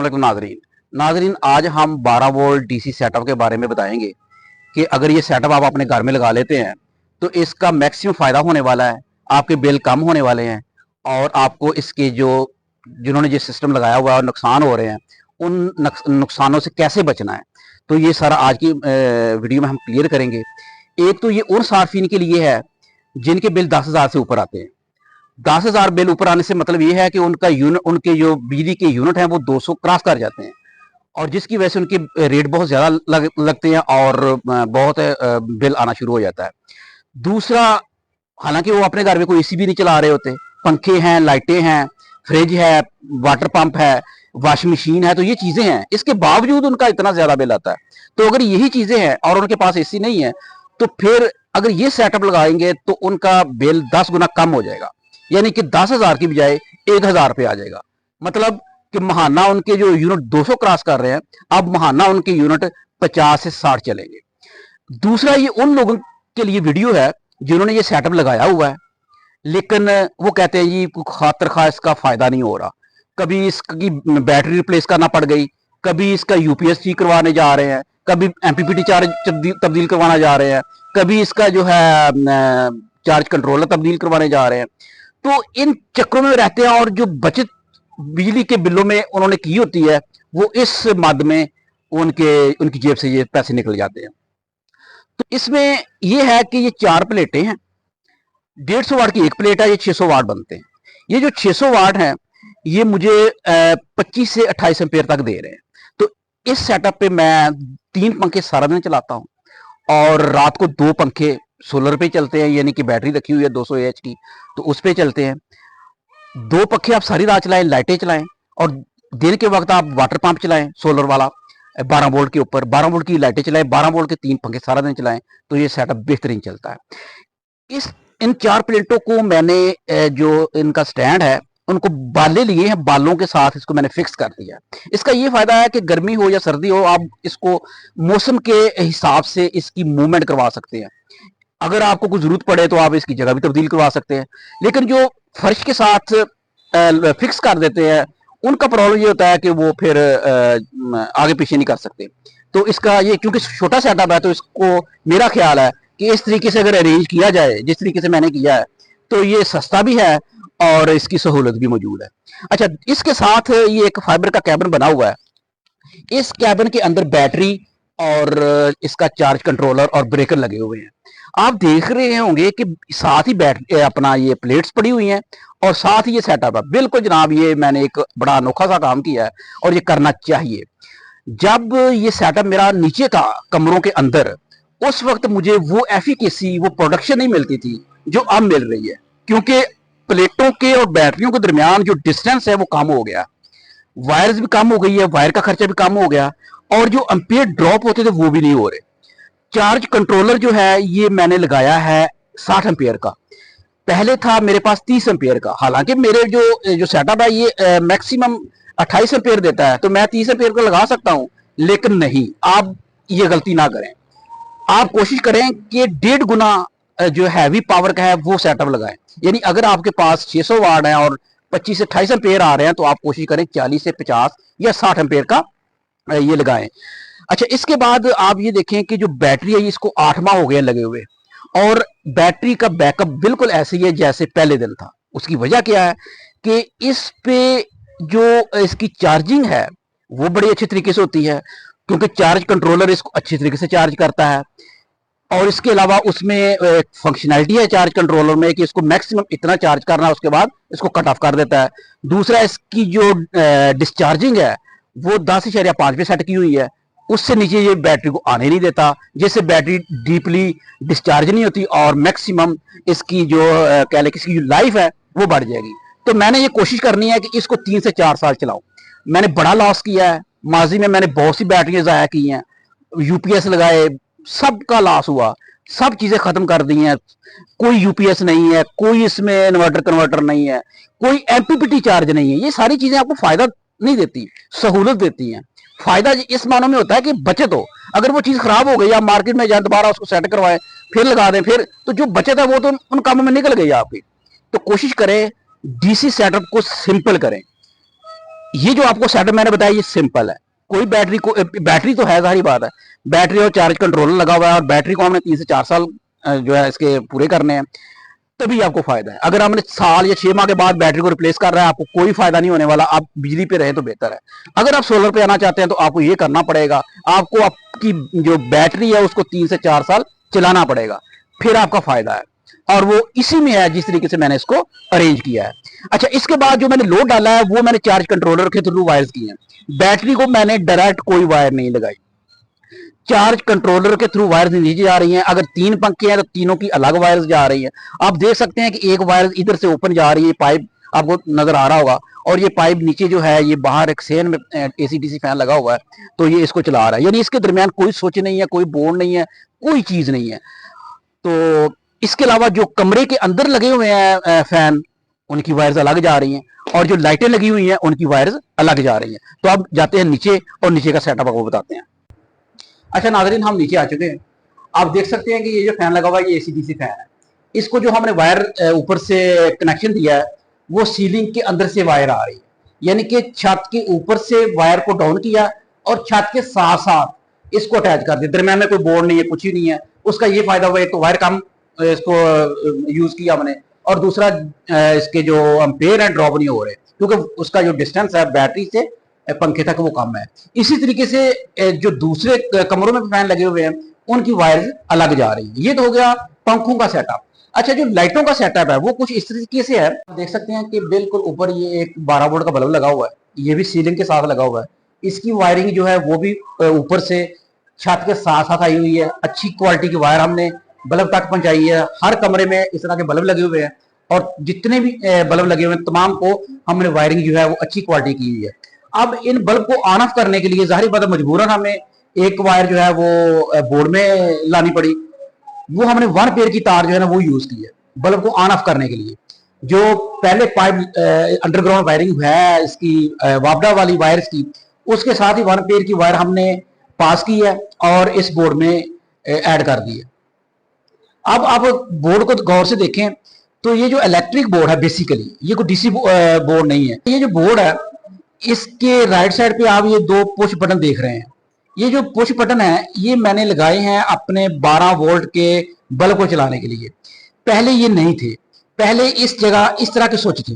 अस्सलाम वालेकुम नाजरीन। नाजरीन, आज हम 12 वोल्ट डीसी सेटअप के बारे में बताएंगे कि अगर ये सेटअप आप अपने घर में लगा लेते हैं तो इसका मैक्सिमम फ़ायदा होने वाला है, आपके बिल कम होने वाले हैं और आपको इसके जो जिन्होंने ये सिस्टम लगाया हुआ है और नुकसान हो रहे हैं, उन नुकसानों से कैसे बचना है, तो ये सारा आज की वीडियो में हम क्लियर करेंगे। एक तो ये उन सार्फिन के लिए है जिनके बिल 10,000 से ऊपर आते हैं। 10,000 बिल ऊपर आने से मतलब ये है कि उनका यूनिट, उनके जो बिजली के यूनिट हैं वो 200 क्रॉस कर जाते हैं और जिसकी वजह से उनके रेट बहुत ज़्यादा लगते हैं और बहुत बिल आना शुरू हो जाता है। दूसरा, हालांकि वो अपने घर में कोई एसी भी नहीं चला रहे होते, पंखे हैं, लाइटें हैं, फ्रिज है, वाटर पंप है, वॉशिंग मशीन है, तो ये चीज़ें हैं, इसके बावजूद उनका इतना ज़्यादा बिल आता है। तो अगर यही चीज़ें हैं और उनके पास एसी नहीं है तो फिर अगर ये सेटअप लगाएंगे तो उनका बिल 10 गुना कम हो जाएगा, यानी कि 10,000 की बजाय 1,000 पे आ जाएगा। मतलब कि महाना उनके जो यूनिट 200 क्रॉस कर रहे हैं, अब महाना उनके यूनिट 50 से 60 चलेंगे। दूसरा, ये उन लोगों के लिए वीडियो है जिन्होंने ये सेटअप लगाया हुआ है लेकिन वो कहते हैं जी खातर खा इसका फायदा नहीं हो रहा, कभी इसकी बैटरी रिप्लेस करना पड़ गई, कभी इसका यूपीएस ठीक करवाने जा रहे हैं, कभी एमपीपीटी चार्ज तब्दील करवाना जा रहे हैं, कभी इसका जो है चार्ज कंट्रोलर तब्दील करवाने जा रहे हैं। तो इन चक्रों में रहते हैं और जो बचत बिजली के बिलों में उन्होंने की होती है वो इस मद में उनकी जेब से ये पैसे निकल जाते हैं। तो इसमें ये है कि ये 4 प्लेटें हैं, 150 वाट की एक प्लेट है, ये 600 वाट बनते हैं। ये जो 600 वाट है ये मुझे 25 से 28 एम्पेयर तक दे रहे हैं। तो इस सेटअप पे मैं 3 पंखे सारा दिन चलाता हूँ और रात को 2 पंखे सोलर पे चलते हैं, यानी कि बैटरी रखी हुई है 200 एच की, तो उस पे चलते हैं। 2 पखे आप सारी रात चलाएं, लाइटें चलाएं, और दिन के वक्त आप वाटर पंप चलाएं सोलर वाला 12 वोल्ट के ऊपर, 12 वोल्ट की लाइटें चलाएं, 12 वोल्ट के 3 पंखे सारा दिन चलाएं, तो ये सेटअप बेहतरीन चलता है। इन 4 प्लेटों को मैंने जो इनका स्टैंड है उनको बाले लिए हैं, बालों के साथ इसको मैंने फिक्स कर दिया। इसका ये फायदा है कि गर्मी हो या सर्दी हो, आप इसको मौसम के हिसाब से इसकी मूवमेंट करवा सकते हैं। अगर आपको कुछ जरूरत पड़े तो आप इसकी जगह भी तब्दील करवा सकते हैं। लेकिन जो फर्श के साथ फिक्स कर देते हैं उनका प्रॉब्लम ये होता है कि वो फिर आगे पीछे नहीं कर सकते। तो इसका ये क्योंकि छोटा सेटअप है तो इसको मेरा ख्याल है कि इस तरीके से अगर अरेंज किया जाए जिस तरीके से मैंने किया है तो ये सस्ता भी है और इसकी सहूलत भी मौजूद है। अच्छा, इसके साथ ये एक फाइबर का कैबिन बना हुआ है। इस कैबिन के अंदर बैटरी और इसका चार्ज कंट्रोलर और ब्रेकर लगे हुए हैं। आप देख रहे होंगे कि साथ ही बैटरी अपना ये प्लेट्स पड़ी हुई हैं और साथ ही ये सेटअप है। बिल्कुल जनाब, ये मैंने एक बड़ा अनोखा सा काम किया है और ये करना चाहिए। जब ये सेटअप मेरा नीचे था कमरों के अंदर, उस वक्त मुझे वो एफिकेसी, वो प्रोडक्शन नहीं मिलती थी जो अब मिल रही है, क्योंकि प्लेटों के और बैटरियों के दरमियान जो डिस्टेंस है वो कम हो गया, वायर्स भी कम हो गई है, वायर का खर्चा भी कम हो गया और जो एम्पियर ड्रॉप होते थे वो भी नहीं हो रहे। चार्ज कंट्रोलर जो है ये मैंने लगाया है 60 एम्पियर का, पहले था मेरे पास 30 एम्पियर का। हालांकि मेरे जो सेटअप है ये मैक्सिमम 28 एम्पियर देता है, तो मैं 30 एम्पियर का लगा सकता हूं, लेकिन नहीं, आप ये गलती ना करें। आप कोशिश करें कि 1.5 गुना जो हैवी पावर का है वो सेटअप लगाएं। यानी अगर आपके पास 600 वाट है और 25 से 28 एम्पियर आ रहे हैं तो आप कोशिश करें 40 से 50 या 60 एम्पियर का ये लगाएं। अच्छा, इसके बाद आप ये देखें कि जो बैटरी है इसको 8 माह हो गए लगे हुए और बैटरी का बैकअप बिल्कुल ऐसे ही है जैसे पहले दिन था। उसकी वजह क्या है कि इस पे जो इसकी चार्जिंग है वो बड़ी अच्छी तरीके से होती है, क्योंकि चार्ज कंट्रोलर इसको अच्छी तरीके से चार्ज करता है। और इसके अलावा उसमें एक फंक्शनैलिटी है चार्ज कंट्रोलर में कि इसको मैक्सिमम इतना चार्ज करना है, उसके बाद इसको कट ऑफ कर देता है। दूसरा, इसकी जो डिस्चार्जिंग है वो 10.5 पे सेट की हुई है, उससे नीचे ये बैटरी को आने नहीं देता, जिससे बैटरी डीपली डिस्चार्ज नहीं होती और मैक्सिमम इसकी जो कह लें इसकी जो लाइफ है वो बढ़ जाएगी। तो मैंने ये कोशिश करनी है कि इसको 3 से 4 साल चलाऊं। मैंने बड़ा लॉस किया है, माजी में मैंने बहुत सी बैटरियां ज़ाया की हैं, यूपीएस लगाए, सबका लॉस हुआ, सब चीज़ें ख़त्म कर दी हैं। कोई यूपीएस नहीं है, कोई इसमें इन्वर्टर कन्वर्टर नहीं है, कोई एमपीपीटी चार्ज नहीं है। ये सारी चीज़ें आपको फ़ायदा नहीं देती, सहूलत देती हैं। फायदा इस मानों में होता है कि बचत हो। अगर वो चीज़ खराब हो गई, आप मार्केट में जाए दोबारा उसको सेट करवाएं, फिर लगा दें, फिर तो जो बचत है वो तो उन कामों में निकल गई आपकी। तो कोशिश करें डीसी सेटअप को सिंपल करें। ये जो आपको सेटअप मैंने बताया ये सिंपल है, कोई बैटरी तो है, सारी बात है, बैटरी और चार्ज कंट्रोलर लगा हुआ है, और बैटरी को हमने 3 से 4 साल जो है इसके पूरे करने हैं, तभी आपको फायदा है। अगर हमने साल या 6 माह के बाद बैटरी को रिप्लेस कर रहा है, आपको कोई फायदा नहीं होने वाला। आप बिजली पे रहे तो बेहतर है। अगर आप सोलर पे आना चाहते हैं तो आपको ये करना पड़ेगा, आपको आपकी जो बैटरी है उसको 3 से 4 साल चलाना पड़ेगा, फिर आपका फायदा है। और वो इसी में है जिस तरीके से मैंने इसको अरेंज किया है। अच्छा, इसके बाद जो मैंने लोड डाला है वो मैंने चार्ज कंट्रोलर के थ्रू वायर्स किए हैं। बैटरी को मैंने डायरेक्ट कोई वायर नहीं लगाई, चार्ज कंट्रोलर के थ्रू वायर्स नीचे जा रही हैं। अगर 3 पंखे हैं तो तीनों की अलग वायर्स जा रही हैं। आप देख सकते हैं कि एक वायर इधर से ओपन जा रही है, पाइप आपको नजर आ रहा होगा, और ये पाइप नीचे जो है ये बाहर एक सेन में एसी-डीसी फैन लगा हुआ है, तो ये इसको चला रहा है। यानी इसके दरमियान कोई स्विच नहीं है, कोई बोर्ड नहीं है, कोई चीज नहीं है। तो इसके अलावा जो कमरे के अंदर लगे हुए हैं फैन, उनकी वायर्स अलग जा रही हैं, और जो लाइटें लगी हुई हैं उनकी वायर्स अलग जा रही हैं। तो अब जाते हैं नीचे, और नीचे का सेटअप आपको बताते हैं। अच्छा नाज़रीन, हम नीचे आ चुके हैं। आप देख सकते हैं कि ये जो फैन लगा हुआ है ये एसी-डीसी फैन है। इसको जो हमने वायर ऊपर से कनेक्शन दिया है वो सीलिंग के अंदर से वायर आ रही है, यानी कि छत के ऊपर से वायर को डाउन किया और छत के साथ साथ इसको अटैच कर दिया। दरम्यान में कोई बोर्ड नहीं है, कुछ ही नहीं है। उसका ये फायदा हुआ, एक तो वायर कम इसको यूज किया हमने, और दूसरा इसके जो एम्पेयर है ड्रॉप नहीं हो रहे, क्योंकि उसका जो डिस्टेंस है बैटरी से पंखे तक वो कम है। इसी तरीके से जो दूसरे कमरों में फैन लगे हुए हैं उनकी वायर्स अलग जा रही है। ये तो हो गया पंखों का सेटअप। अच्छा, जो लाइटों का सेटअप है वो कुछ इस तरीके से है। देख सकते हैं कि बिल्कुल ऊपर ये एक 12 वोल्ट का बल्ब लगा हुआ है, ये भी सीलिंग के साथ लगा हुआ है। इसकी वायरिंग जो है वो भी ऊपर से छत के साथ साथ आई हुई है। अच्छी क्वालिटी की वायर हमने बल्ब तक पहुंचाई है। हर कमरे में इस तरह के बल्ब लगे हुए हैं, और जितने भी बल्ब लगे हुए हैं तमाम को हमने वायरिंग जो है वो अच्छी क्वालिटी की हुई है। अब इन बल्ब को ऑन ऑफ करने के लिए जाहिर बात है मजबूरन हमें एक वायर जो है वो बोर्ड में लानी पड़ी। वो हमने 1 पेयर की तार जो है ना वो यूज की है बल्ब को ऑन ऑफ करने के लिए। जो पहले पाइप अंडरग्राउंड वायरिंग है इसकी वापडा वाली वायर्स की, उसके साथ ही 1 पेयर की वायर हमने पास की है और इस बोर्ड में ऐड कर दी है। अब आप बोर्ड को गौर से देखें तो ये जो इलेक्ट्रिक बोर्ड है बेसिकली ये कोई डीसी बोर्ड नहीं है। ये जो बोर्ड है इसके राइट साइड पे आप ये 2 पुश बटन देख रहे हैं। ये जो पुश बटन है ये मैंने लगाए हैं अपने 12 वोल्ट के बल्ब को चलाने के लिए। पहले ये नहीं थे, पहले इस जगह इस तरह के स्विच थे,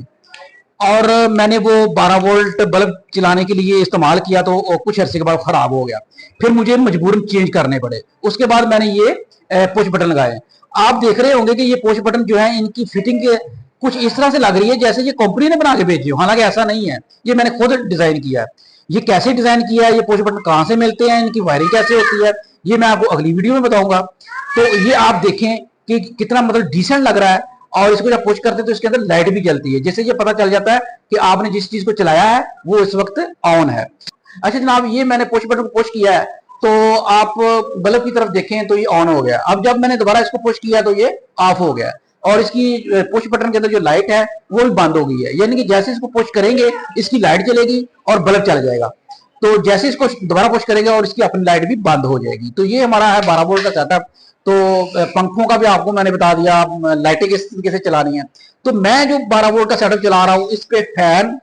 और मैंने वो 12 वोल्ट बल्ब चलाने के लिए इस्तेमाल किया तो कुछ अरसे के बाद खराब हो गया, फिर मुझे मजबूरन चेंज करने पड़े। उसके बाद मैंने ये पुश बटन लगाए। आप देख रहे होंगे कि ये पुश बटन जो है इनकी फिटिंग कुछ इस तरह से लग रही है जैसे ये कंपनी ने बना के भेजी हो, हालांकि ऐसा नहीं है, ये मैंने खुद डिजाइन किया है। ये कैसे डिजाइन किया है, ये पुश बटन कहां से मिलते हैं, इनकी वायरिंग कैसे होती है, ये मैं आपको अगली वीडियो में बताऊंगा। तो ये आप देखें कि कितना मतलब डिसेंट लग रहा है, और इसको जब पुश करते हैं तो इसके अंदर लाइट भी जलती है, जिससे ये पता चल जाता है कि आपने जिस चीज को चलाया है वो इस वक्त ऑन है। अच्छा जनाब, ये मैंने पुश बटन पुश किया है तो आप बल्ब की तरफ देखें तो ये ऑन हो गया। अब जब मैंने दोबारा इसको पुश किया तो ये ऑफ हो गया, और इसकी पुश बटन के अंदर जो लाइट है वो भी बंद हो गई है। यानी कि जैसे इसको पुश करेंगे इसकी लाइट चलेगी और बल्ब चल जाएगा, तो जैसे इसको दोबारा पुश करेंगे और इसकी अपनी लाइट भी बंद हो जाएगी। तो ये हमारा है 12 वोल्ट का सेटअप। तो पंखों का भी आपको मैंने बता दिया, लाइटें किस तरीके से चलानी है। तो मैं जो 12 वोल्ट का सेटअप चला रहा हूँ इस पे फैन,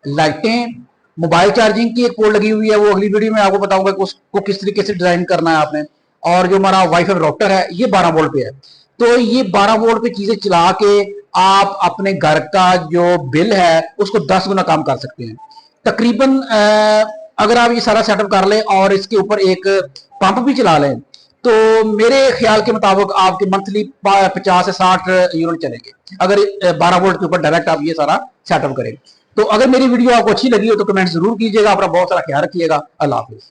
लाइटें, मोबाइल चार्जिंग की एक पोर्ट लगी हुई है, वो अगली वीडियो में आपको बताऊंगा कि उसको किस तरीके से डिजाइन करना है आपने। और जो हमारा वाईफाई राउटर है ये 12 वोल्ट पे है। तो ये 12 वोल्ट पे चीजें चला के आप अपने घर का जो बिल है उसको 10 गुना कम कर सकते हैं तकरीबन। अगर आप ये सारा सेटअप कर लें और इसके ऊपर एक पंप भी चला लें तो मेरे ख्याल के मुताबिक आपके मंथली 50 से 60 यूनिट चलेंगे, अगर 12 वोल्ट के ऊपर डायरेक्ट आप ये सारा सेटअप करें। तो अगर मेरी वीडियो आपको अच्छी लगी हो तो कमेंट जरूर कीजिएगा। अपना बहुत सारा ख्याल रखिएगा। अल्लाह हाफिज।